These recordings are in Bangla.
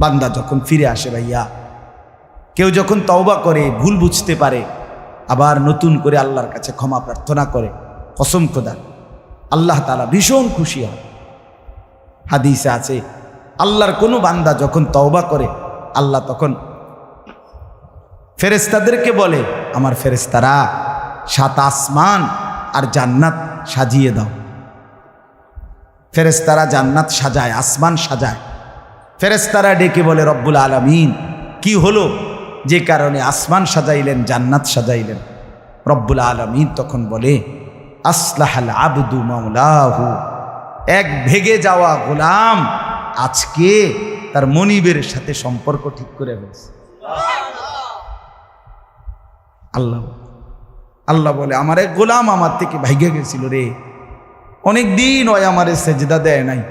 বান্দা যখন ফিরে আসে ভাইয়া, কেউ যখন তওবা করে, ভুল বুঝতে পারে, আবার নতুন করে আল্লাহর কাছে ক্ষমা প্রার্থনা করে, কসম খোদা আল্লাহ তাআলা ভীষণ খুশি হয়। হাদিসে আছে আল্লাহর কোনো বান্দা যখন তওবা করে, আল্লাহ তখন ফেরেশতাদেরকে বলে, আমার ফেরেশতারা 7 আসমান আর জান্নাত সাজিয়ে দাও। ফেরেশতারা জান্নাত সাজায়, আসমান সাজায়। ফেরেশতারা ডেকে বলে, রব্বুল আলামিন কি হলো যে কারণে আসমান সাজাইলেন, জান্নাত সাজাইলেন? রব্বুল আলামিন তখন বলে, আসলাহাল আবদু মাওলাহু, এক ভেগে যাওয়া গোলাম আজকে তার মনিবের সাথে সম্পর্ক ঠিক করে ফেলছে। আল্লাহ বলে, আমার এক গোলাম আমার থেকে ভাইগে গেছিল রে, অনেক দিন ওই আমারে সেজদা দেয় নাই,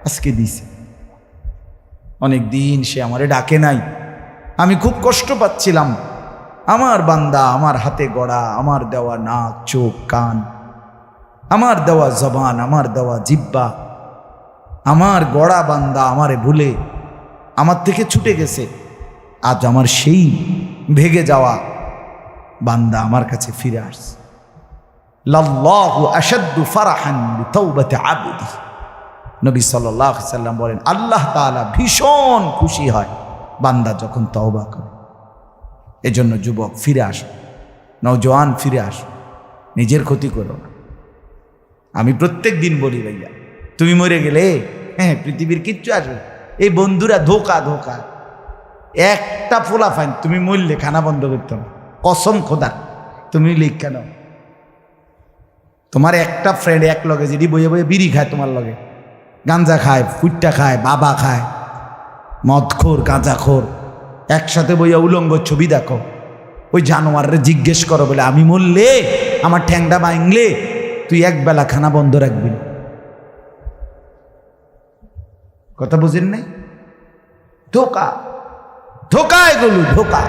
আজকে দিছে। অনেক দিন সে আমারে ডাকে নাই, আমি খুব কষ্ট পাচ্ছিলাম। আমার বান্দা আমার হাতে গড়া, আমার দেওয়া নাক, চোখ, কান, আমার দেওয়া জবান, আমার দেওয়া জিহ্বা, আমার গড়া বান্দা আমারে ভুলে আমার থেকে ছুটে গেছে। আজ আমার সেই ভেগে যাওয়া বান্দা আমার কাছে ফিরে আসছে। লাল্লাহু আশাদ্দু ফারাহান বিতাওবাতি আবদি, নবী সাল্লাল্লাহু আলাইহি ওয়াসাল্লাম বলেন, আল্লাহ তাআলা ভীষণ খুশি হয় বান্দা যখন তওবা করে। এজন্য যুবক ফিরে আসো, নওজোয়ান ফিরে আসো, নিজের ক্ষতি করো না। আমি প্রত্যেক দিন বলি ভাইয়া, তুমি মরে গেলে হ্যাঁ পৃথিবীর কিচ্ছু আসবে, এই বন্ধুরা ধোকা ধোকা। একটা ফোলা ফাইন, তুমি মরলে খানা বন্ধ করতে না, কসম খোদা তুমি লিখা নাও। তোমার একটা ফ্রেন্ড এক লগে যদি বইয়ে বইয়ে বিড়ি খায়, তোমার লগে গাঞ্জা খায়, ফুটটা খায়, বাবা খায়, মদখোর, গাঁজাখোর, একসাথে বইয়া উলঙ্গ ছবি দেখো, ওই জানোয়াররে জিজ্ঞেস করো বলে, আমি মরলে আমার ঠ্যাংটা ভাঙলে তুই একবেলা খানা বন্ধ রাখবি না। কথা বুঝেন নাই? ধোকা ধোকা, এগুলো ধোকা।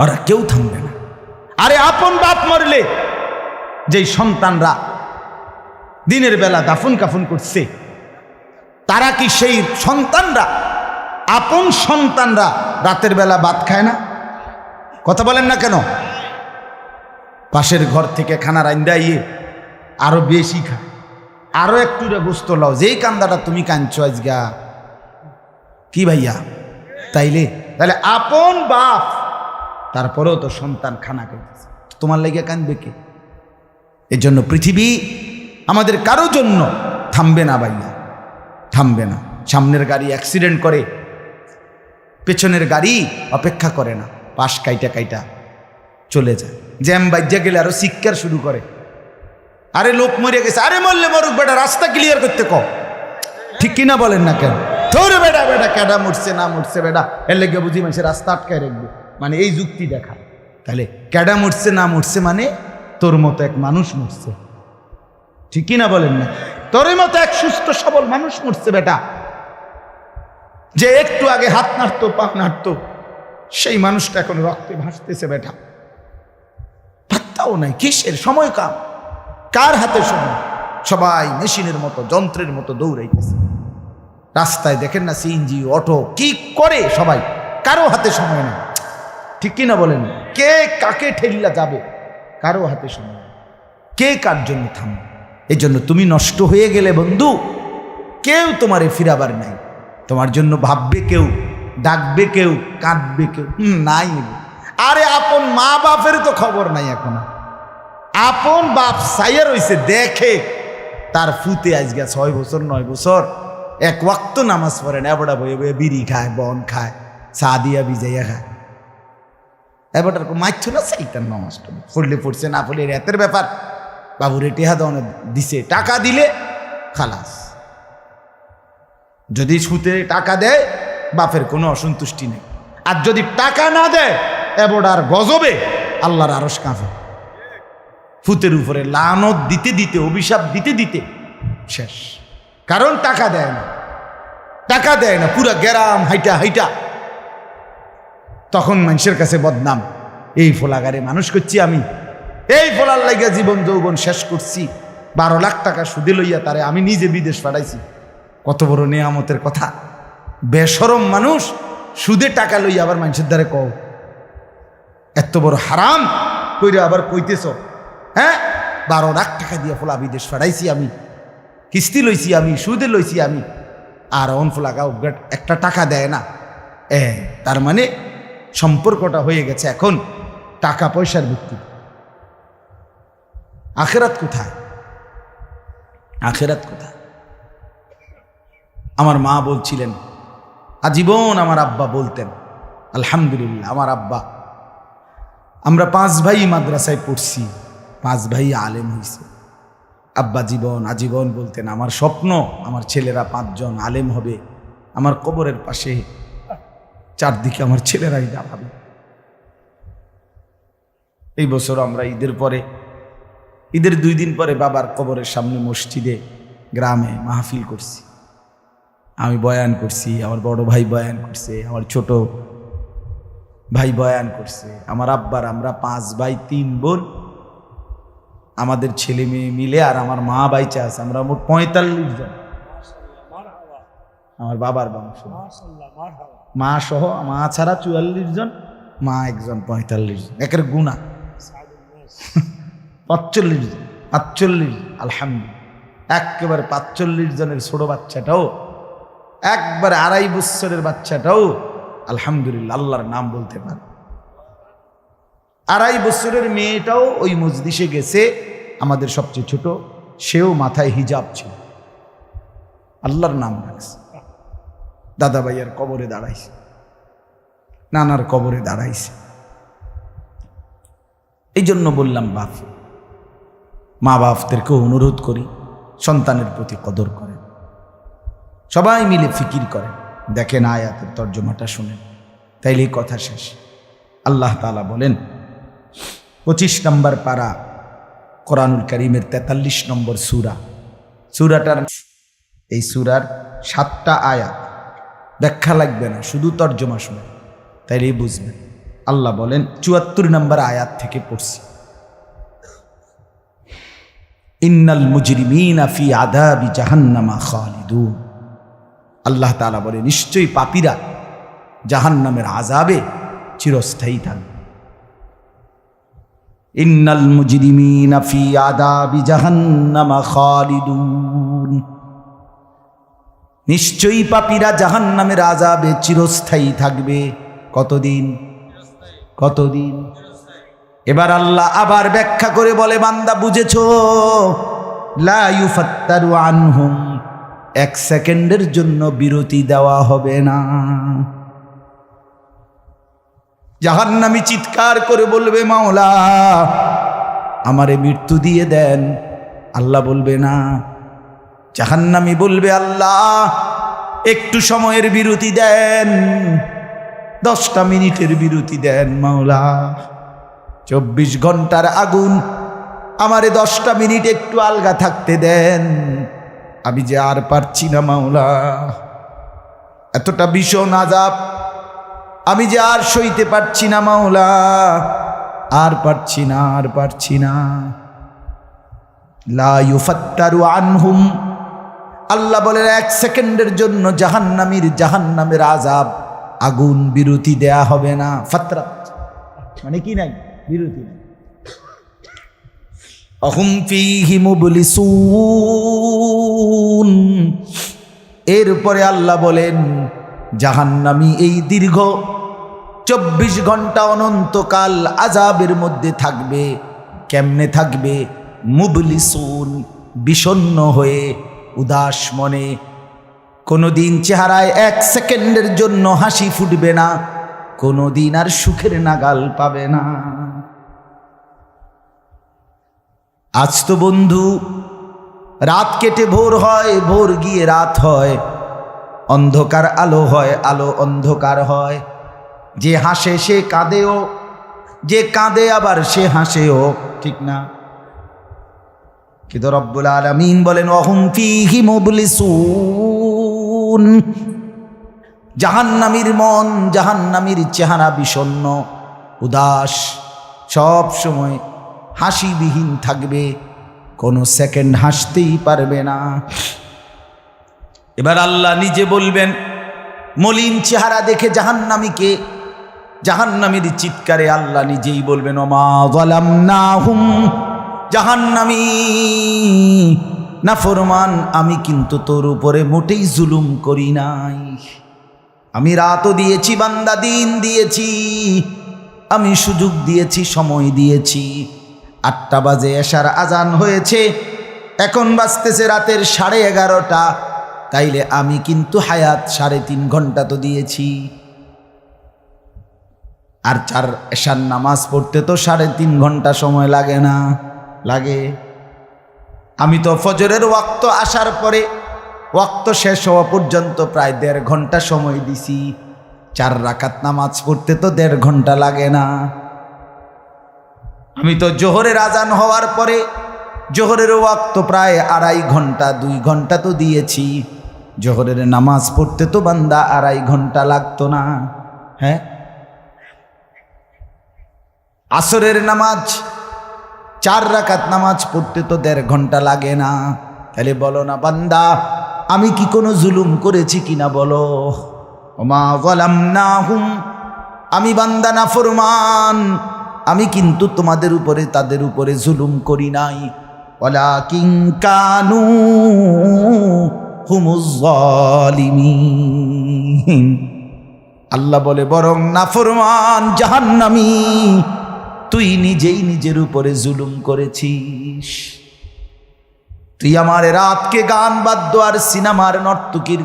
ওরা কেউ থামবে না। আরে আপন বাপ মরলে যেই সন্তানরা দিনের বেলা দাফন কাফন করছে, তারা কি সেই সন্তানরা, আপন সন্তানরা রাতের বেলা ভাত খায় না? কথা বলেন না কেন? পাশের ঘর থেকে খানা রান্দাইয়ে আরো বেশি খায়, আরো একটু গোস্ত লাও, যেই কান্দাটা তুমি কাঁদছো আজগা। কি ভাইয়া? তাইলে আপন বাপ, তারপরেও তো সন্তান খানা খাইতেছে, তোমার লেগে কাঁদবে কে? এর জন্য পৃথিবী আমাদের কারো জন্য থামবে না ভাইয়া, থামবে না। সামনের গাড়ি অ্যাক্সিডেন্ট করে, পেছনের গাড়ি অপেক্ষা করে না, পাশ কাইটা কাইটা চলে যায়। জ্যাম বাজ্যা গেলে আরো চিৎকার শুরু করে, আরে লোক মরে গেছে, আরে মরলে মরুক বেটা, রাস্তা ক্লিয়ার করতে কও। ঠিক কিনা বলেন না কেন? ধরে বেটা বেটা কেডা মরছে না মরছে বেটা, এর লেগে বুঝি মানুষের রাস্তা আটকায় রাখবে, মানে এই যুক্তি দেখা। তাহলে কেডা মরছে না মরছে মানে তোর মতো এক মানুষ মরছে। ঠিক কিনা বলেন না? তোর মতো এক সুস্থ সবল মানুষ মরছে বেটা, যে একটু আগে হাত নাড়তো, পা নাড়তো, সেই মানুষটা এখন রক্তে ভাসতেছে বেটা। পাত্তাও নাই, কিসের সময় কাম, কার হাতে সময়? সবাই মেশিনের মতো, যন্ত্রের মতো দৌড়াইতেছে। রাস্তায় দেখেন না সিএনজি, অটো কি করে সবাই, কারো হাতে সময় নেই। ঠিক কিনা বলেন? কে কাকে ঠেলিয়া যাবে, কারো হাতে সময় নেই। কে কার জন্য থামবে? এই জন্য তুমি নষ্ট হয়ে গেলে বন্ধু, কেউ তোমারে ফিরাবার নাই। তোমার জন্য ভাববে কেউ, ডাকবে কেউ, কাঁদবে কেউ নাই। আরে আপন মা বাপের তো খবর নাই এখন। আপন বাপ সাইয়া রইছে, দেখে তার ফুতে আজকে 6 বছর 9 বছর এক ওয়াক্ত নামাজ পড়ে না, এবড়া বয়ে বয়ে বিড়ি খায়, বন খায়, চা দিয়া ভিজাইয়া খায়। এবারটার মাইছ না সেইটার নামাজটা পড়লে পড়ছে, না পড়লে রাতের ব্যাপার। বাবুরে টেহা দনে দিছে, টাকা দিলে খালাস। যদি সুতে টাকা দেয় বাপের কোনো অসন্তুষ্টি নেই, আর যদি টাকা না দেয় এবড়ার গজবে আল্লাহর আরশ কাঁপে। ফুতের উপরে লানত দিতে দিতে, অভিশাপ দিতে দিতে শেষ। কারণ টাকা দেয় না, টাকা দেয় না, পুরা গ্রাম হাইটা হাইটা তখন মানুষের কাছে বদনাম। এই ফোলাগারে মানুষ করছি আমি, এই ফোলার লাগিয়া জীবন যৌবন শেষ করছি, 12 লাখ টাকা সুদে লইয়া তারে আমি নিজে বিদেশ পাঠাইছি। কত বড় নেয়ামতের কথা! বেশরম মানুষ সুদে টাকা লইয়া আবার মানুষের দ্বারে কও এত বড় হারাম কইরে আবার কইতেছ, হ্যাঁ 12 লাখ টাকা দিয়ে ফোলা বিদেশ ফাড়াইছি আমি, কিস্তি লইছি আমি, সুদে লইছি আমি, আর অন ফোলাগা একটা টাকা দেয় না। তার মানে সম্পর্কটা হয়ে গেছে এখন টাকা পয়সার ভিত্তিতে। আখেরাত কোথায়? আখেরাত কোথায়? আমার মা বলছিলেন, আজীবন আমার আব্বা বলতেন, আলহামদুলিল্লাহ আমার আব্বা, আমরা 5 ভাই মাদ্রাসায় পড়ছি, 5 ভাই আলেম হয়েছে। আব্বা আজীবন বলতেন, আমার স্বপ্ন আমার ছেলেরা 5 জন আলেম হবে, আমার কবরের পাশে চারদিকে আমার ছেলেরাই দাঁড়াবে। এই বছর আমরা ঈদের 2 দিন পরে বাবার কবরের সামনে মসজিদে গ্রামে মাহফিল করছি। আমি বয়ান করছি, আমার বড় ভাই বয়ান করছে, আমার ছোট ভাই বয়ান করছে, আমার আব্বার আমরা 5 ভাই 3 বোন, আমাদের ছেলে মেয়ে মিলে আর আমার মা বাইচা আছে, আমরা মোট 45 জন। আমার বাবার বংশ, মা সহ, মা ছাড়া 44 জন, মা একজন 45 জন, একের গুণা 45 জন, 45 আলহামদুলিল্লাহ। একেবারে 45 জনের ছোট বাচ্চাটাও, একবারে 2.5 বছরের বাচ্চাটাও আলহামদুলিল্লাহ আল্লাহর নাম বলতে পারে। 2.5 বছরের মেয়েটাও ওই মজলিসে গেছে, আমাদের সবচেয়ে ছোট, সেও মাথায় হিজাব ছিল, আল্লাহর নাম রাখছে। দাদা ভাইয়ার কবরে দাঁড়াইছে, নানার কবরে দাঁড়াইছে। এই জন্য বললাম মা বাপদেরকে অনুরোধ করি সন্তানের প্রতি কদর করেন, সবাই মিলে ফিকির করেন, দেখেন আয়াতের তর্জমাটা শুনেন, তাইলেই কথা শেষ। আল্লাহ তাআলা বলেন 25 নম্বর পারা কোরআনুল কারীমের 43 নম্বর সূরাটার এই সূরার 7টা আয়াত, ব্যাখ্যা লাগবে না, শুধু তর্জমা শুনেন তাইলেই বুঝবেন। আল্লাহ বলেন 74 নম্বর আয়াত থেকে পড়ছি, ইন্নাল মুজরিমিনা ফি আযাবি জাহান্নামা খালিদুন। আল্লাহ তাআলা বলে নিশ্চয়ই পাপীরা জাহান্নামের আযাবে চিরস্থায়ী থাকবে। ইন্নাল মুজরিমিনা ফি আযাবি জাহান্নামা খালিদুন, নিশ্চয়ই পাপীরা জাহান্নামের আযাবে চিরস্থায়ী থাকবে। কতদিন? এবার আল্লাহ আবার ব্যাখ্যা করে বলে, বান্দা বুঝেছো? লা ইউফাত্তারু আনহুম, 1 সেকেন্ডের জন্য বিরতি দেওয়া হবে না। জাহান্নামী চিৎকার করে বলবে, মাওলা আমারে মৃত্যু দিয়ে দেন। আল্লাহ বলবে না। জাহান্নামী বলবে, আল্লাহ একটু সময়ের বিরতি দেন, 10টা মিনিটের বিরতি দেন মাওলা। 24 ঘন্টার আগুন, আমারে 10টা মিনিট একটু আলগা থাকতে দেন, আমি যে আর পারছি না মাওলা, এতটা ভীষণ আযাব আমি যে আর সইতে পারছি না মাওলা, আর পারছি না। লা ইউফাত্তারু আনহুম, আল্লাহ বলেন 1 সেকেন্ডের জন্য জাহান্নামের আযাব, আগুন বিরতি দেয়া হবে না। ফাতরাত মানে কি নাই? বিরতি নাই। আহুম ফীহি মুবলিসুন, এরপরে আল্লাহ বলেন জাহান্নামী এই দীর্ঘ 24 ঘন্টা অনন্তকাল আযাবের মধ্যে থাকবে। কেমনে থাকবে? মুবলিসুন, বিষণ্ণ হয়ে, উদাস মনে। কোনোদিন চেহারায় 1 সেকেন্ডের জন্য হাসি ফুটবে না, কোনোদিন আর সুখের নাগাল পাবে না। আজ তো বন্ধু রাত কেটে ভোর হয়, ভোর গিয়ে রাত হয়, অন্ধকার আলো হয়, আলো অন্ধকার হয়। যে হাসে সে কাঁদেও, যে কাঁদে আবার সে হাসেও, ঠিক না? কিন্তু রব্বুল আলামিন বলেন ওয়াহুম ফীহি মুবলিসুন, জাহান্নামীর মন, জাহান্নামীর চেহারা বিষণ্ণ, উদাস, সব সময় হাসিবিহীন থাকবে, কোনো সেকেন্ড হাসতেই পারবে না। এবার আল্লাহ নিজে বলবেন মলিন চেহারা দেখে জাহান্নামীকে, জাহান্নামীর চিৎকারে আল্লাহ নিজেই বলবেন ওমা যালামনাহুম, জাহান্নামী নাফরমান আমি কিন্তু তোর উপরে মোটেই জুলুম করি নাই। আমি রাতও দিয়েছি বান্দা, দিন দিয়েছি, আমি সুযোগ দিয়েছি, সময় দিয়েছি। 8টা বাজে এশার আজান হয়েছে, এখন বাজতেছে রাতের 11:30। তাইলে আমি কিন্তু হায়াত 3.5 ঘন্টা তো দিয়েছি। আর 4 এশার নামাজ পড়তে তো 3.5 ঘন্টা সময় লাগে না? লাগে। আমি তো ফজরের ওয়াক্ত আসার পরে ওয়াক্ত শেষ হওয়া পর্যন্ত প্রায় 1.5 ঘন্টা সময় দিছি। 4 রাকাত নামাজ পড়তে তো 1.5 ঘন্টা লাগে না? আমি তো জোহরের আজান হওয়ার পরে জোহরের ওয়াক্ত প্রায় 2.5 ঘন্টা, 2 ঘন্টা তো দিয়েছি। জোহরের নামাজ পড়তে তো বান্দা 2.5 ঘন্টা লাগতো না? হ্যাঁ। আসরের নামাজ 4 রাকাত নামাজ পড়তে তো 1.5 ঘন্টা লাগে না? তাহলে বলো না বান্দা আমি কি কোনো জুলুম করেছি কিনা বলো? ওমা যালামনাহুম, আমি বান্দা নাফরমান, আমি কিন্তু তোমাদের উপরে তাদের উপরে জুলুম করি নাই। ওয়ালাকিন কানু হুমুজ জালিমিন। আল্লাহ বলে বরং নাফরমান জাহান্নামী তুই নিজেই নিজের উপরে জুলুম করেছিস। তুই আমার রাতকে গান বাদ্য আর সিনেমার নর্তকীর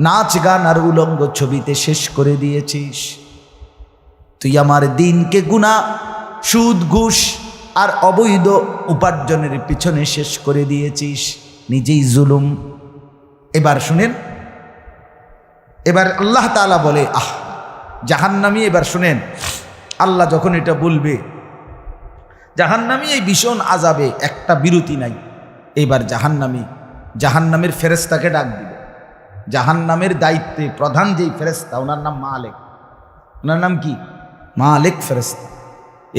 নাচ গান আর উলঙ্গ ছবিতে শেষ করে দিয়েছিস। তুই আমার দিনকে গুনাহ, সুদ, ঘুষ আর অবৈধ উপার্জনের পিছনে শেষ করে দিয়েছিস, নিজেই জুলুম। এবার শুনেন, এবার আল্লাহ তাআলা বলে জাহান্নামী, এবার শুনেন আল্লাহ যখন এটা বলবে জাহান্নামী এই ভীষণ আযাবে একটা বিরতি নাই। এবার জাহান্নামের ফেরেশতাকে ডাক দিবে। জাহান্নামের দায়িত্বে প্রধান যেই ফেরেশতা, ওনার নাম মালিক। ওনার নাম কি? মালিক ফেরেশতা।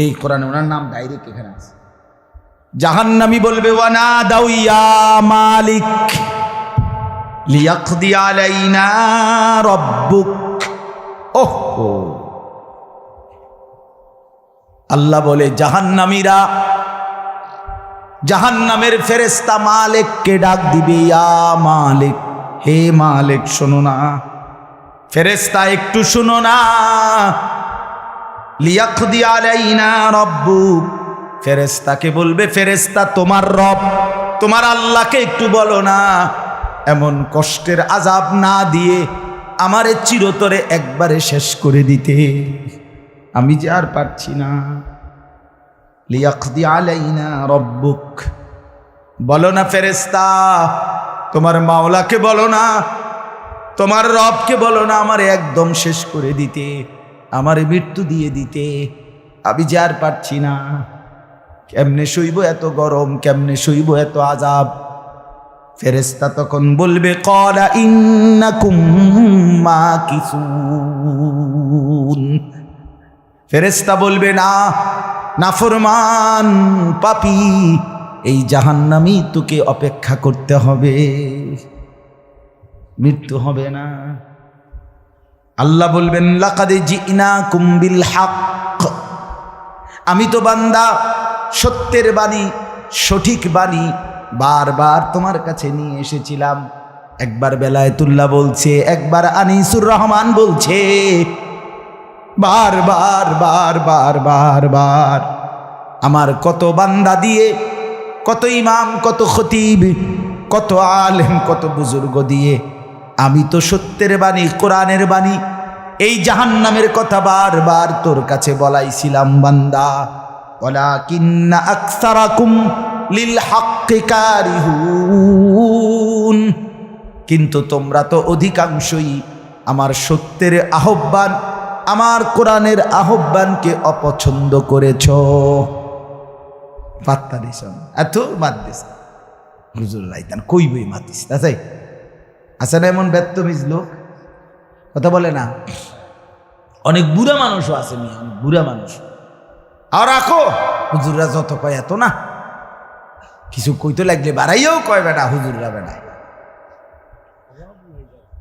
এই কোরআনে ওনার নাম ডাইরেক্ট এখানে আছে। জাহান্নামী বলবে ওয়ানাদাউ ইয়া মালিক লিয়াকদি আলাইনা রাব্বুক। ওহো, আল্লাহ বলে জাহান্নামীরা, জাহান্নামের ফেরেশতা মালিককে ডাক দিবে ইয়া মালিক, হে মালিক শোনো না, ফেরেশতা একটু শোনো না। লিয়াকদি আলাইনা রাব্বুক, ফেরেশতাকে বলবে ফেরেশতা তোমার রব, তোমার আল্লাহকে একটু বলো না এমন কষ্টের আযাব না দিয়ে আমারে চিরতরে একবারে শেষ করে দিতে, আমি যে আর পারছি না। লিয়াকদি আলাইনা রাব্বুক, বলো না ফেরেশতা, তোমার মাওলাকে বলো না, তোমার রবকে বলো না আমারে একদম শেষ করে দিতে, আমারে মৃত্যু দিয়ে দিতে, আমি যে আর পারছি না। কেমনে সইব এত গরম, কেমনে সইব এত আযাব? ফেরেশতা তখন বলবে ক্বালা ইন্নাকুম মাকিসুন। ফেরেশতা বলবে না নাফরমান পাপী, এই জাহান্নামী তোকে অপেক্ষা করতে হবে, মৃত্যু হবে না। আল্লাহ বলবেন লাকাদ জিনাকুম বিল হক, আমি তো বান্দা সত্যের বাণী, সঠিক বাণী বারবার তোমার কাছে নিয়ে এসেছিলাম। একবার বেলায়েতুল্লাহ বলছে, একবার আনিসুর রহমান বলছে, বারবার বারবার বারবার আমার কত বান্দা দিয়ে, কত ইমাম, কত খতিব, কত আলেম, কত বুজুর্গ দিয়ে আমি তো সত্যের বাণী, কোরআনের বাণী, এই জাহান্নামের কথা বারবার তোর কাছে বলাইছিলাম বান্দা। ওয়ালাকিন্না আকসারাকুম লিল হাক্কি কারিহুন, কিন্তু তোমরা তো অধিকাংশই আমার সত্যের আহ্বান, আমার কোরআনের আহ্বানকে অপছন্দ করেছ। পাত্তা দিস এত বাদ দিস হুজুর রাইতান কই বই মাতিস তাই আছে না এমন ব্যর্থমিজ লোক, কথা বলে না। অনেক বুড়া মানুষও আছে, অনেক বুড়া মানুষ। আর রাখো হুজুররা যত কয় এত না, কিছু কইতে লাগলে বাড়াইয়াও কয় বেটা হুজুররা বেড়ায়,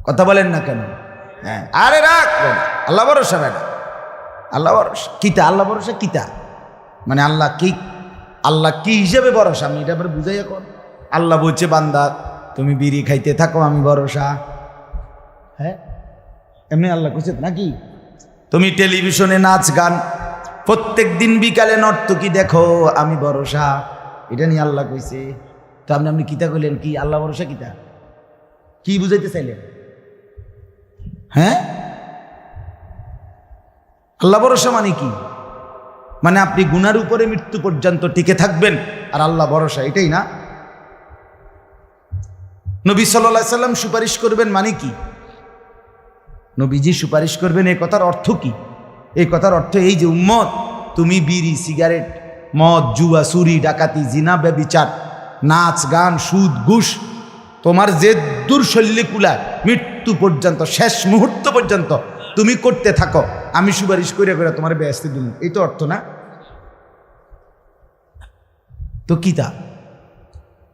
কথা বলেন না কেন? হ্যাঁ, আরে রাখ বেটা, আল্লাহ ভরসা বেটা, আল্লাহ ভরসা কিতা, আল্লাহ ভরসা কিতা মানে আল্লাহ কি, আল্লাহ কি হিসেবে ভরসা আমি এটা আবার বুঝাই এখন। আল্লাহ বলছে বান্দা তুমি বিড়ি খাইতে থাকো আমি ভরসা। হ্যাঁ, এমনি আল্লাহ কইছে নাকি? তুমি টেলিভিশনে নাচ গান প্রত্যেক দিন বিকালে নর্তকী দেখো আমি ভরসা, এটা নিয়ে আল্লাহ কইছে। তো আপনি কিতা কইলেন কি আল্লাহ ভরসা কিতা, কি বুঝাইতে চাইলেন? হ্যাঁ, আল্লাহ ভরসা মানে কি? মানে আপনি গুনার উপরে মৃত্যু পর্যন্ত টিকে থাকবেন আর আল্লাহ ভরসা, এটাই না? নবী সাল্লাল্লাহু আলাইহি সাল্লাম সুপারিশ করবেন মানে কি? নবীজি সুপারিশ করবেন এই কথার অর্থ কি? এই কথার অর্থ এই যে উম্মত তুমি বিড়ি সিগারেট মদ জুয়া চুরি ডাকাতি জিনা ব্যভিচার নাচ গান সুদ ঘুষ তোমার যে দুর্শল্যে কুলায় মৃত্যু পর্যন্ত শেষ মুহূর্ত পর্যন্ত তুমি করতে থাকো, আমি সুপারিশ করে করে তোমার বেহেশতে দিব, এই তো অর্থ না? তো কি তা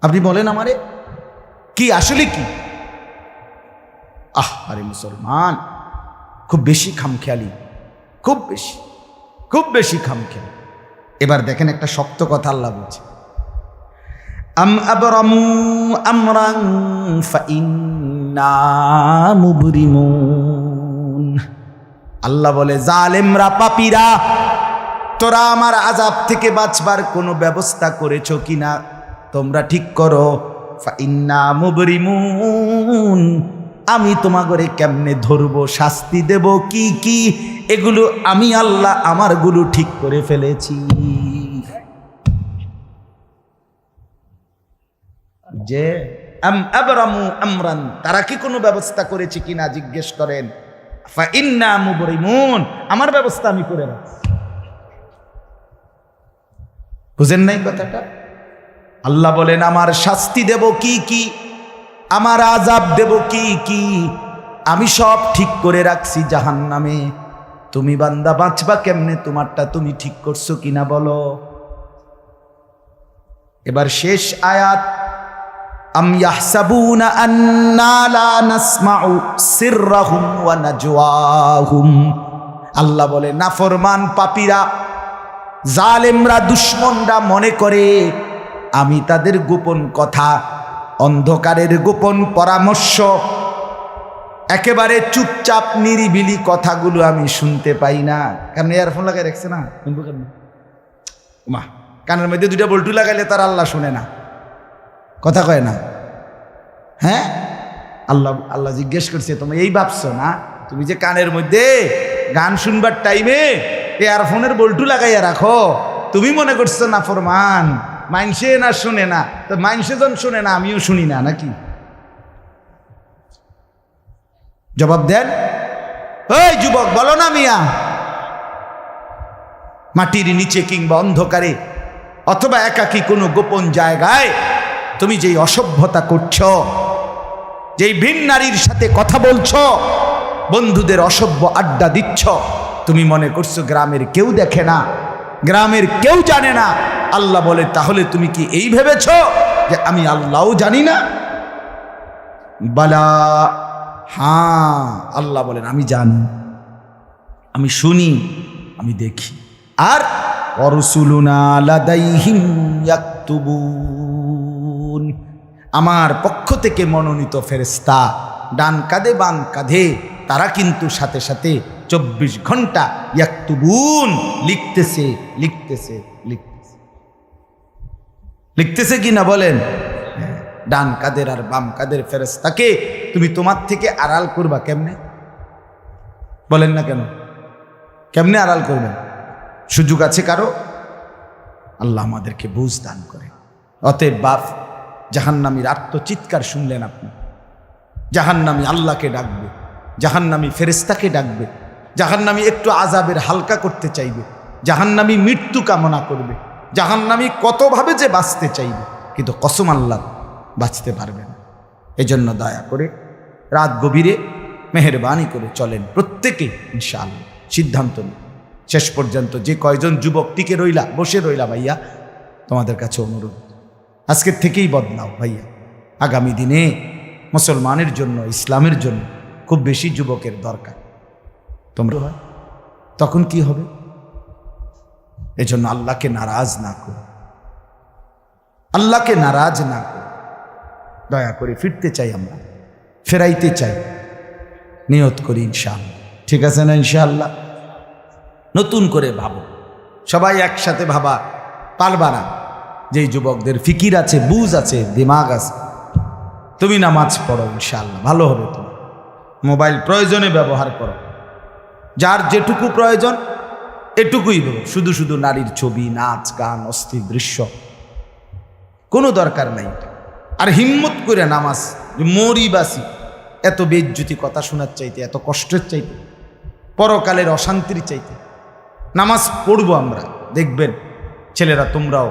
আপনি বলেন আমারে কি আসলে কি? আরে মুসলমান খুব বেশি খামখেয়ালি, খুব বেশি খামখেয়ালি। এবার দেখেন একটা শক্ত কথা আল্লাহ বলছে, আম আবরামু আমরান ফাইন্না মুবরিমুন। আল্লাহ বলে জালেমরা পাপীরা তোরা আমার আযাব থেকে বাঁচবার কোনো ব্যবস্থা করেছো কিনা তোমরা ঠিক করো। ফাইন্না মুবরিমুন, আমি তোমাগরে কেমনে ধরবো শাস্তি দেব কি কি এগুলো আমি আল্লাহ আমারগুলো ঠিক করে ফেলেছি। যে আম আবরামু আমরান, তারা কি কোনো ব্যবস্থা করেছে কিনা জিজ্ঞেস করেন। ফাইন্না মুবরিমুন, আমার ব্যবস্থা আমি করে রাখছি। বুঝেন নাই কথাটা? আল্লাহ বলেন আমার শাস্তি দেব কি কি, আমার আযাব দেব কি কি আমি সব ঠিক করে রাখছি জাহান্নামে। তুমি বান্দা বাঁচবা কেমনে তোমারটা তুমি ঠিক করছো কিনা বলো। এবার শেষ আয়াত, আম ইয়াহসাবুনা আন্না লা নাসমাউ সিররাহুম ওয়া নাজওয়াহুম। আল্লাহ বলে নাফরমান পাপীরা জালেমরা দুশমনরা মনে করে আমি তাদের গোপন কথা অন্ধকারের গোপন পরামর্শ একেবারে চুপচাপ নিরিবিলি কথাগুলো আমি শুনতে পাই না। কারণ ইয়ারফোন লাগাই রাখছে না, শুনবো কেন? মা কানের মধ্যে দুইটা বল্টু লাগাইলে তার আল্লাহ শুনে না, কথা কয় না। হ্যাঁ, আল্লাহ জিজ্ঞেস করছে তুমি এই ভাবছো না তুমি যে কানের মধ্যে গান শুনবার টাইমে ইয়ারফোনের বল্টু লাগাইয়া রাখো, তুমি মনে করছো না ফরমান মাইনসে না শুনে না, তো মাইনসে যখন শুনে না আমিও শুনি না নাকি? জবাব দেন, ওই যুবক বলো না মিয়া। মাটির নিচে কিংবা অন্ধকারে অথবা একাকী কোনো গোপন জায়গায় তুমি যেই অসভ্যতা করছো, যেই ভিন নারীর সাথে কথা বলছো, বন্ধুদের অসভ্য আড্ডা দিচ্ছ, তুমি মনে করছো গ্রামের কেউ দেখে না, গ্রামের কেউ জানে না। আল্লাহ বলে তাহলে তুমি কি এই ভেবেছ যে আমি আল্লাহও জানি না? বালা, হ্যাঁ আল্লাহ বলেন আমি জানি, আমি শুনি, আমি দেখি। আর অরসুলুনা লাদাইহিম ইয়াকতুবুন, আমার পক্ষ থেকে মনোনীত ফেরেশতা ডান কাঁধে বাম কাঁধে তারা কিন্তু সাথে সাথে 24 ঘন্টা ইয়াকতুবুন লিখতেছে লিখতেছে লিখতেছে লিখতেছে কি না বলেন? ডান কাদের আর বাম কাদের ফেরেশতাকে তুমি তোমার থেকে আড়াল করবা কেমনে? বলেন না কেন? কেমনে আড়াল করবেন? সুযোগ আছে কারো? আল্লাহ আমাদেরকে বুঝ দান করে। অতএব বাপ, জাহান্নামীর আত্মচিৎকার শুনলেন আপনি, জাহান্নামী আল্লাহকে ডাকবে, জাহান্নামী ফেরেশতাকে ডাকবে, জাহান্নামী একটু আযাবের হালকা করতে চাইবে, জাহান্নামী মৃত্যু কামনা করবে, জাহান্নামী কতভাবে যে বাঁচতে চাইবে, কিন্তু কসম আল্লাহ বাঁচতে পারবে না। এজন্য দয়া করে রাত গভীরে মেহেরবানি করে চলেন প্রত্যেকে ইনশাআল্লাহ, সিদ্ধান্ত নিন। শেষ পর্যন্ত যে কয়জন যুবক টিকে রইলা, বসে রইলা, ভাইয়া তোমাদের কাছে অনুরোধ, আজকের থেকেই বদলাও ভাইয়া। আগামী দিনে মুসলমানের জন্য, ইসলামের জন্য খুব বেশি যুবকের দরকার। তোমরা তখন কি হবে? এজন্য আল্লাহকে নারাজ না করো, আল্লাহকে নারাজ না করো। দয়া করে ফিরতে চাই, আমরা ফেরাইতে চাই, নিয়ত করি ইনশাআল্লাহ। ঠিক আছে না? ইনশাআল্লাহ নতুন করে ভাবো, সবাই একসাথে ভাবা পারবা না। যেই যুবকদের ফিকির আছে, বুঝ আছে, দিমাগ আছে, তুমি নামাজ পড়ো, ইনশাআল্লাহ ভালো হবে। তুমি মোবাইল প্রয়োজনে ব্যবহার করো, যার যেটুকু প্রয়োজন এটুকুই দেবো। শুধু শুধু নারীর ছবি, নাচ, গান, অস্থির দৃশ্য কোনো দরকার নাই। আর হিম্মত করে নামাজ, মরি বাসি, এত বেজ্জুতি কথা শোনার চাইতে, এত কষ্টের চাইতে, পরকালের অশান্তির চাইতে নামাজ পড়বো আমরা। দেখবেন ছেলেরা তোমরাও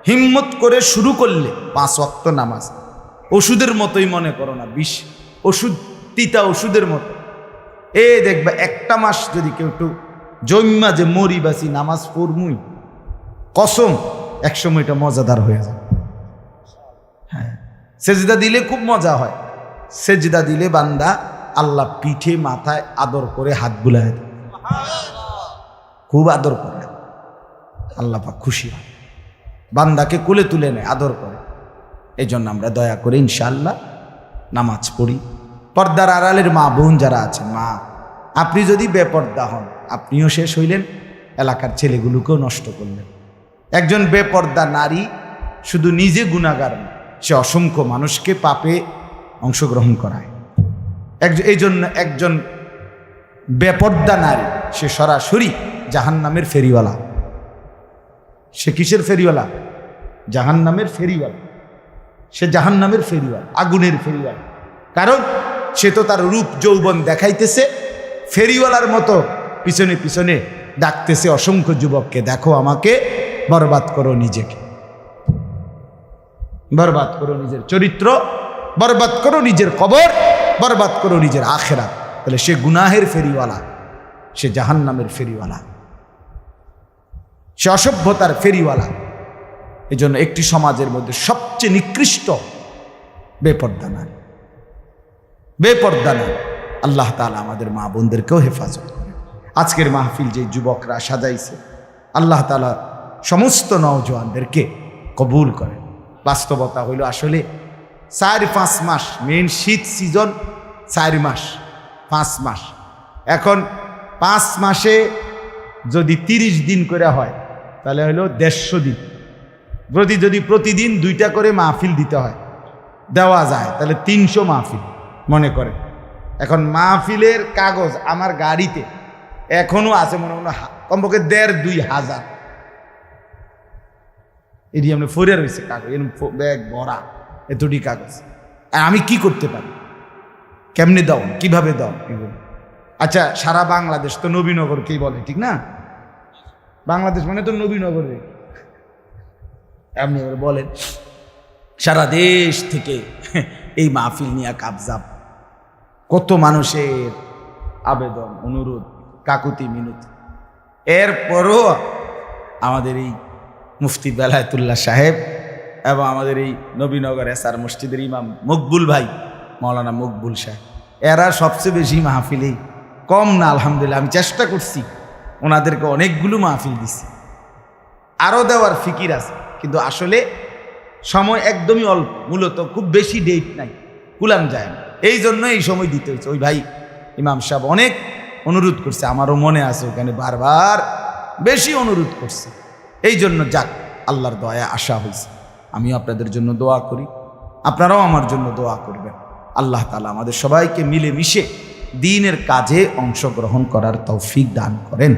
হিম্মত করে শুরু করলে 5 ওয়াক্ত নামাজ ওষুধের মতোই মনে করো না, বিষ ওষুধ, তিতা ওষুধের মতো। দেখবা একটা মাস যদি কেউ একটু জন্মা যে মরি বাসি নামাজ পড়মুই, কসম একসময় এটা মজাদার হয়ে যায়। হ্যাঁ, সেজদা দিলে খুব মজা হয়। সেজদা দিলে বান্দা আল্লাহ পিঠে মাথায় আদর করে হাত বুলায় দেয়, খুব আদর করে। আল্লাহ পাক খুশি হয়, বান্দাকে কোলে তুলে নেয়, আদর করে। এই জন্য আমরা দয়া করে ইনশাআল্লাহ নামাজ পড়ি। পর্দার আড়ালের মা বোন যারা আছেন, মা আপনি যদি বেপর্দা হন, আপনিও শেষ হইলেন, এলাকার ছেলেগুলোকেও নষ্ট করলেন। একজন বেপর্দা নারী শুধু নিজে গুনাহগার না, সে অসংখ্য মানুষকে পাপে অংশগ্রহণ করায়। এই জন্য একজন বেপর্দা নারী সে সরাসরি জাহান্নামের ফেরিওয়ালা। সে কিসের ফেরিওয়ালা? জাহান্নামের ফেরিওয়ালা। সে জাহান্নামের ফেরিওয়ালা, আগুনের ফেরিওয়ালা। কারণ সে তো তার রূপ যৌবন দেখাইতেছে, ফেরিওয়ালার মতো পিছনে পিছনে ডাকতেছে অসংখ্য যুবককে, দেখো আমাকে, বরবাদ করো নিজেকে, বরবাদ করো নিজের চরিত্র, বরবাদ করো নিজের কবর, বরবাদ করো নিজের আখেরাত। তাহলে সে গুনাহের ফেরিওয়ালা, সে জাহান্নামের ফেরিওয়ালা, সে অসভ্যতার ফেরিওয়ালা। এই জন্য একটি সমাজের মধ্যে সবচেয়ে নিকৃষ্ট বেপর্দা নারী, বেপর্দা নারী। আল্লাহ তাআলা আমাদের মা বোনদেরকেও হেফাজত করে। আজকের মাহফিল যে যুবকরা সাজাইছে, আল্লাহ তাআলা সমস্ত নওজোয়ানদেরকে কবুল করে। বাস্তবতা হইল আসলে 4-5 মাস, মেন শীত সিজন 4 মাস, 5 মাস। এখন 5 মাসে যদি 30 দিন করে হয়, তাহলে হলো 150 দিন। যদি প্রতিদিন 2টা করে মাহফিল দিতে হয়, দেওয়া যায়, তাহলে 300 মাহফিল মনে করে। এখন মাহফিলের কাগজ আমার গাড়িতে এখনো আছে, মনে মনে কমপক্ষে 1.5-2 হাজার এটি আমরা ফরিয়া রয়েছে কাগজ, ব্যাগ ভরা এতটি কাগজ। আর আমি কি করতে পারি? কেমনে দাও, কিভাবে দাও এগুলো? আচ্ছা, সারা বাংলাদেশ তো নবীনগরকেই বলে, ঠিক না? বাংলাদেশ মানে তো নবীনগর। আপনি বলেন সারা দেশ থেকে এই মাহফিল নিয়ে কাবজাব, কত মানুষের আবেদন, অনুরোধ, কাকুতি মিনতি। এরপরও আমাদের এই মুফতি বেলায়েতুল্লাহ সাহেব এবং আমাদের এই নবীনগর এসআর মসজিদের ইমাম মকবুল ভাই, মৌলানা মকবুল সাহেব, এরা সবচেয়ে বেশি মাহফিলেই, কম না আলহামদুলিল্লাহ। আমি চেষ্টা করছি, ওনাদেরকে অনেকগুলো মাহফিল দিচ্ছি, আরও দেওয়ার ফিকির আছে, কিন্তু আসলে সময় একদমই অল্প। মূলত খুব বেশি ডেট নাই, কুলাম যায় না, এই জন্য এই সময় দিতে হয়েছে। ওই ভাই ইমাম সাহেব অনেক অনুরোধ করছে, আমারও মনে আছে, ওখানে বারবার বেশি অনুরোধ করছে। এই জন্য যাক, আল্লাহর দয়া আশা হয়েছে। আমিও আপনাদের জন্য দোয়া করি, আপনারাও আমার জন্য দোয়া করবেন। আল্লাহ তাআলা আমাদের সবাইকে মিলে মিশে দ্বীনের কাজে অংশগ্রহণ করার তৌফিক দান করেন।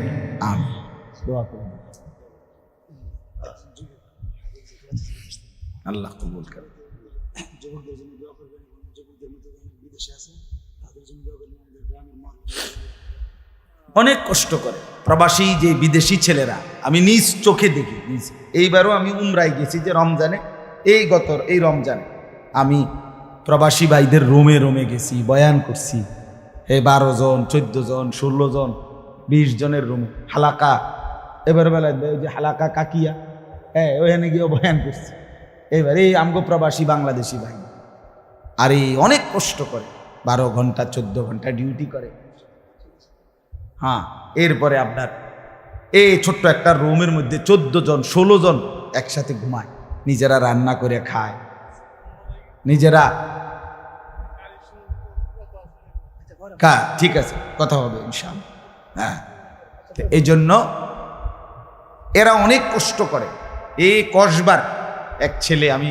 আমিন। দোয়া করুন, আল্লাহ কবুল করেন। অনেক কষ্ট করে প্রবাসী যে বিদেশি ছেলেরা, আমি নিজ চোখে দেখি। এইবারও আমি উমরায় গেছি, যে রমজানে, এই রমজানে আমি প্রবাসী ভাইদের রোমে রোমে গেছি, বয়ান করছি। 12 জন, 14 জন, 16 জন, 20 জনের রুমে হালাকা। এবার বেলায় ওই যে হালাকা কাকিয়া, ওখানে গিয়েও বয়ান করছি। এবার এই আমগো প্রবাসী বাংলাদেশি ভাই, আর এই অনেক কষ্ট করে, 12 ঘন্টা 14 ঘন্টা ডিউটি করে। হ্যাঁ, এরপরে আপনার এই ছোট্ট একটা রুমের মধ্যে 14 জন 16 জন একসাথে ঘুমায়, নিজেরা রান্না করে খায়, নিজেরা। ঠিক আছে, কথা হবে ইনশাআল্লাহ। হ্যাঁ, এই জন্য এরা অনেক কষ্ট করে। এই কসবার এক ছেলে, আমি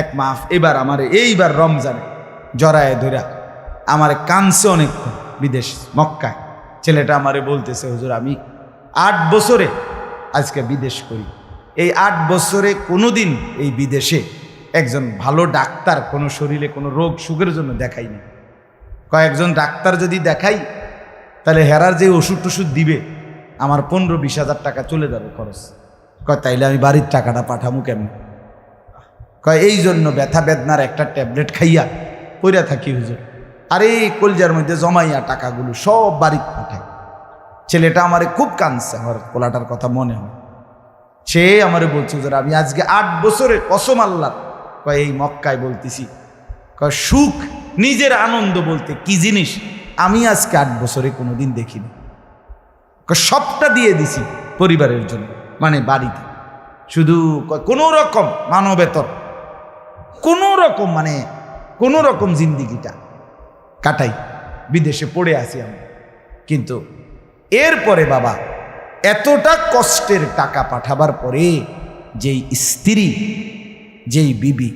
এক মাস এবার আমার এইবার রমজানে জড়ায় ধরা আমার কানছে অনেকক্ষণ, বিদেশ মক্কায়। ছেলেটা আমারে বলতেছে, হুজুর আমি 8 বছরে আজকে বিদেশ করি, এই 8 বছরে কোনোদিন এই বিদেশে একজন ভালো ডাক্তার কোনো শরীরে কোনো রোগ সুখের জন্য দেখাইনি। কয়েকজন ডাক্তার যদি দেখাই তাহলে হেরার যে ওষুধ টষুধ দিবে আমার 15-20 হাজার টাকা চলে যাবে খরচ। কয় তাইলে আমি বাড়ির টাকাটা পাঠামু কেমন? কয় এই জন্য ব্যথা বেদনার একটা ট্যাবলেট খাইয়া পইরা থাকি হুজুর, আর এই কলজার মধ্যে জমাইয়া টাকাগুলো সব বাড়িতে পাঠায়। ছেলেটা আমারে খুব কাঁদছে, আমার পোলাটার কথা মনে হয়। সে আমারে বলছে, হুজুর আমি আজকে 8 বছরে কসম আল্লাহ, কয় এই মক্কায় বলতেছি, কয় সুখ নিজের আনন্দ বলতে কি জিনিস আমি আজকে 8 বছরে কোনোদিন দেখিনি। সবটা দিয়ে দিছি পরিবারের জন্য, মানে বাড়িতে, শুধু কোনো রকম মানবেতর কোনো রকম মানে কোনো রকম জিন্দিগিটা কাটাই, বিদেশে পড়ে আসি আমি। কিন্তু এরপরে বাবা এতটা কষ্টের টাকা পাঠাবার পরে যেই স্ত্রী, যেই বিবি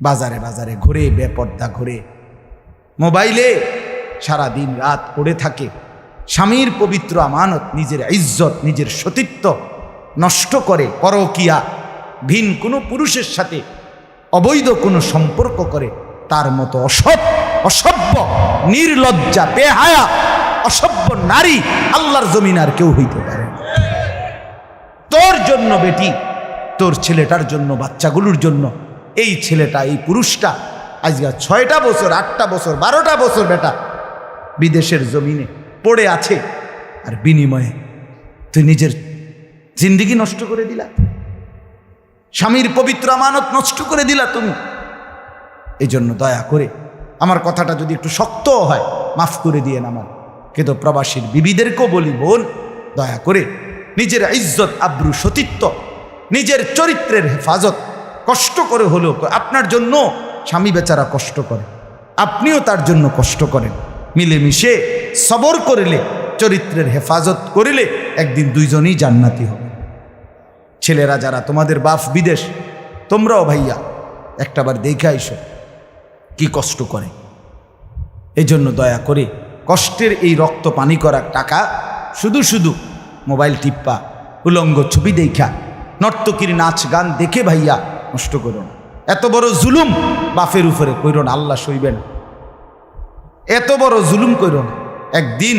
বাজারে বাজারে ঘুরে, বেপর্দা ঘুরে, মোবাইলে সারা দিন রাত পড়ে থাকে, স্বামীর পবিত্র আমানত, নিজের ইজ্জত, নিজের সতীত্ব নষ্ট করে, পরকিয়া, ভিন কোনো পুরুষের সাথে অবৈধ কোনো সম্পর্ক করে, তার মতো অসভ্য, নির্লজ্জা, বেহায়া, অসভ্য নারী আল্লাহর জমিন আর কেউ হইতে পারে না। তোর জন্য বেটি, তোর ছেলেটার জন্য, বাচ্চাগুলোর জন্য এই ছেলেটা, এই পুরুষটা আজকে 6টা বছর, 8টা বছর, 12টা বছর বেটা বিদেশের জমিনে পড়ে আছে, আর বিনিময়ে তুই নিজের জিন্দিগি নষ্ট করে দিলা, স্বামীর পবিত্র আমানত নষ্ট করে দিলা তুমি। এই জন্য দয়া করে, আমার কথাটা যদি একটু শক্ত হয় মাফ করে দিয়েন আমার, কিন্তু প্রবাসীর বিবিদেরকেও বলি, বোন দয়া করে নিজের ইজ্জত, আব্রু, সতীত্ব, নিজের চরিত্রের হেফাজত কষ্ট করে হলেও, আপনার জন্য স্বামী বেচারা কষ্ট করে, আপনিও তার জন্য কষ্ট করেন, মিলেমিশে সবর করিলে, চরিত্রের হেফাজত করিলে একদিন দুইজনই জান্নাতি হবে। ছেলেরা যারা তোমাদের বাপ বিদেশ, তোমরাও ভাইয়া একটাবার দেখে আইসো কি কষ্ট করে। এই জন্য দয়া করে কষ্টের এই রক্ত পানি করা টাকা শুধু শুধু মোবাইল টিপ্পা, উলঙ্গ ছবি দেখা, নর্তকীর নাচ গান দেখে ভাইয়া নষ্ট করো না। এত বড় জুলুম বাপের উপরে কইরো না, আল্লাহ সইবেন। এত বড় জুলুম কইরো না, একদিন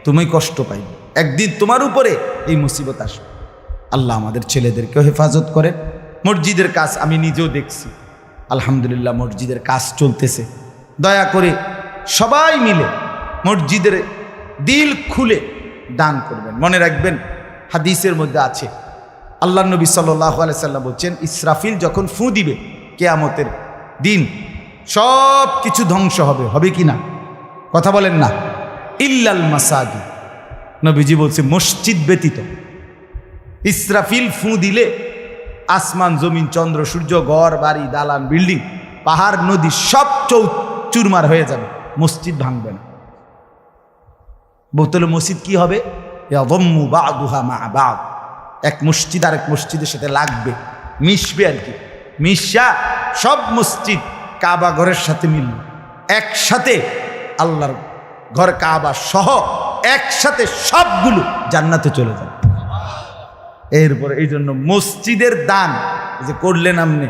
তুমি কষ্ট পাইবে, একদিন তোমার উপরে এই মুসিবত আসবে। আল্লাহ আমাদের ছেলেদেরকেও হেফাজত করেন। মসজিদের কাজ আমি নিজেও দেখছি, আলহামদুলিল্লাহ মসজিদের কাজ চলতেছে। দয়া করে সবাই মিলে মসজিদের দিল খুলে দান করবেন। মনে রাখবেন হাদিসের মধ্যে আছে, আল্লাহ নবী সাল্লাল্লাহু আলাইহি সাল্লাম বলছেন, ইসরাফিল যখন ফু দিবে কিয়ামতের দিন সব কিছু ধ্বংস হবে, হবে কি না? কথা বলেন না। ইল্লাল মাসাজিদ, নবীজি বলছে মসজিদ ব্যতীত। ইসরাফিল ফু দিলে আসমান, জমিন, চন্দ্র, সূর্য, ঘর বাড়ি, দালান, বিল্ডিং, পাহাড়, নদী সব চুরমার হয়ে যাবে, মসজিদ ভাঙবে না। বোতলে মসজিদ কি হবে? ইয়াদম্মু বা'দুহা মা বা'দ, এক মসজিদ আর এক মসজিদের সাথে লাগবে, মিশবে আর কি। মিশা সব মসজিদ কাবা ঘরের সাথে মিলল, একসাথে আল্লাহর ঘর কাবা সহ একসাথে সবগুলো জান্নাতে চলে যাবে। এরপরে এই জন্য মসজিদের দান যে করলেন, আপনি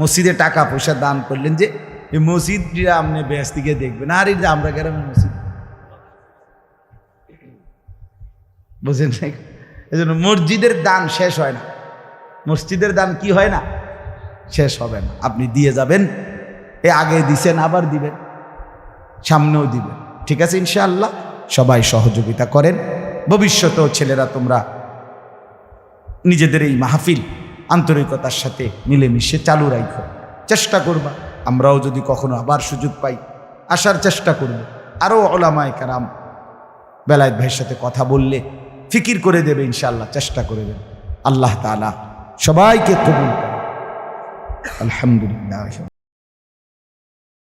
মসজিদে টাকা পয়সা দান করলেন, যে এই মসজিদটা আপনি বেশ দিকে দেখবেন, আর এই যে আমরা গ্রামের মসজিদ, বুঝেন না? এই জন্য মসজিদের দান শেষ হয় না, মসজিদের দান কি হয় না, শেষ হবে না। আপনি দিয়ে যাবেন, এ আগে দিছেন আবার দিবেন, সামনেও দিবেন, ঠিক আছে ইনশাআল্লাহ। সবাই সহযোগিতা করেন। ভবিষ্যতেও ছেলেরা তোমরা নিজেদের এই মাহফিল আন্তরিকতার সাথে মিলেমিশে চালু রাখো, চেষ্টা করবা। আমরাও যদি কখনো আবার সুযোগ পাই আসার চেষ্টা করব। আরও ওলামায়ে কেরাম বেলায়েত ভাইয়ের সাথে কথা বললে ফিকির করে দেবে ইনশাআল্লাহ, চেষ্টা করে দেবে। আল্লাহ তাআলা সবাইকে কবুল করে। আলহামদুলিল্লাহ।